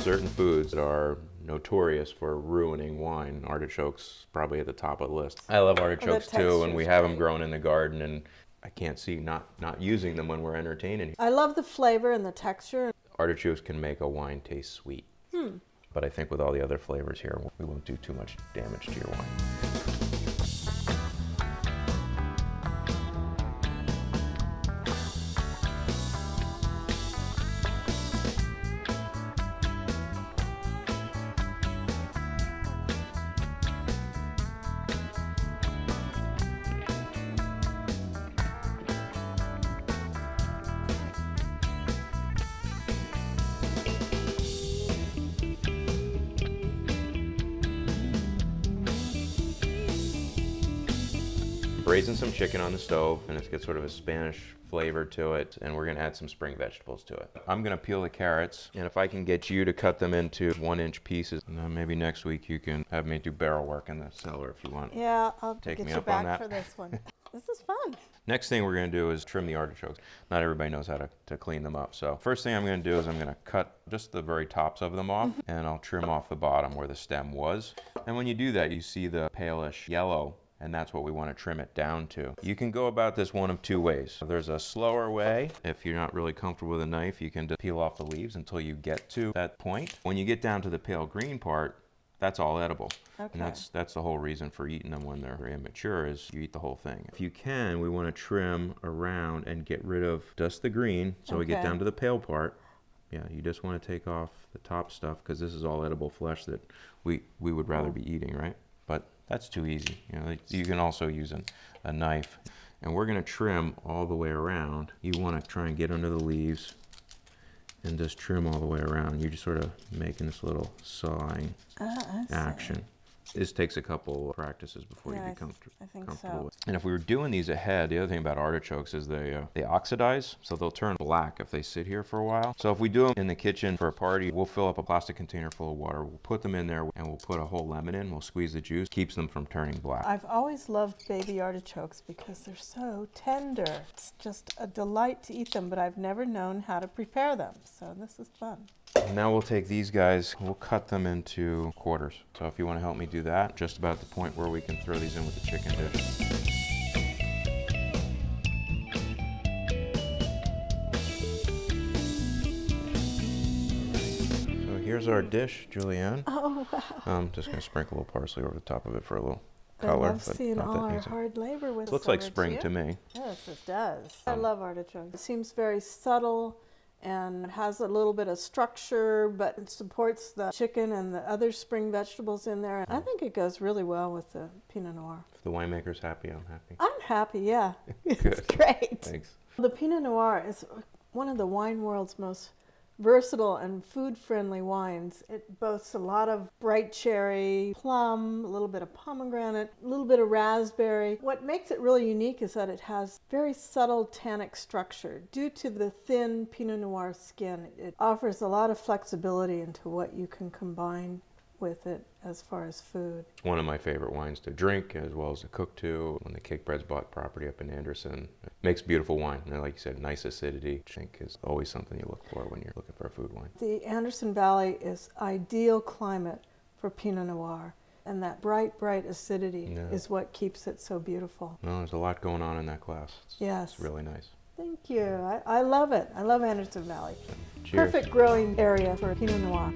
certain foods that are notorious for ruining wine. Artichokes probably at the top of the list. I love artichokes too, and we have them grown in the garden, and I can't see not using them when we're entertaining. I love the flavor and the texture. Artichokes can make a wine taste sweet. But I think with all the other flavors here, we won't do too much damage to your wine. Braising some chicken on the stove, and it's got sort of a Spanish flavor to it, and we're gonna add some spring vegetables to it. I'm gonna peel the carrots, and if I can get you to cut them into 1-inch pieces, and then maybe next week you can have me do barrel work in the cellar if you want. Yeah, I'll take get me you up back on that. for this one. This is fun. Next thing we're gonna do is trim the artichokes. Not everybody knows how to clean them up. So first thing I'm gonna do is I'm gonna cut just the very tops of them off, and I'll trim off the bottom where the stem was. And when you do that, you see the palish yellow, and that's what we want to trim it down to. You can go about this one of two ways. There's a slower way. If you're not really comfortable with a knife, you can just peel off the leaves until you get to that point. When you get down to the pale green part, that's all edible. Okay. And that's the whole reason for eating them when they're immature, is you eat the whole thing. If you can, we want to trim around and get rid of just the green, so we get down to the pale part. Yeah, you just want to take off the top stuff, because this is all edible flesh that we would rather be eating, right? But that's too easy. You know, you can also use a knife. And we're going to trim all the way around. You want to try and get under the leaves and just trim all the way around. You're just sort of making this little sawing action. This takes a couple practices before you become comfortable with it. And if we were doing these ahead, the other thing about artichokes is they oxidize, so they'll turn black if they sit here for a while. So if we do them in the kitchen for a party, we'll fill up a plastic container full of water, we'll put them in there, and we'll put a whole lemon in, we'll squeeze the juice, keeps them from turning black. I've always loved baby artichokes because they're so tender. It's just a delight to eat them, but I've never known how to prepare them, so this is fun. Now we'll take these guys, we'll cut them into quarters. So if you want to help me do that, just about the point where we can throw these in with the chicken dish. So here's our dish, Julianne. Oh, wow. I'm just going to sprinkle a little parsley over the top of it for a little color. I love seeing all our hard labor with it. Looks like spring to me. Yes, it does. I love artichokes. It seems very subtle, and it has a little bit of structure, but it supports the chicken and the other spring vegetables in there. I think it goes really well with the Pinot Noir. If the winemaker's happy, I'm happy. I'm happy, yeah. Good. It's great. Thanks. The Pinot Noir is one of the wine world's most versatile and food-friendly wines. It boasts a lot of bright cherry, plum, a little bit of pomegranate, a little bit of raspberry. What makes it really unique is that it has very subtle tannic structure. Due to the thin Pinot Noir skin, it offers a lot of flexibility into what you can combine with it as far as food. It's one of my favorite wines to drink as well as to cook to. When the Cakebreads bought property up in Anderson, it makes beautiful wine. And like you said, nice acidity, I think, is always something you look for when you're looking for a food wine. The Anderson Valley is ideal climate for Pinot Noir, and that bright acidity is what keeps it so beautiful. No, there's a lot going on in that glass. It's really nice. Thank you. I love it. I love Anderson Valley. Cheers. Perfect growing area for Pinot Noir.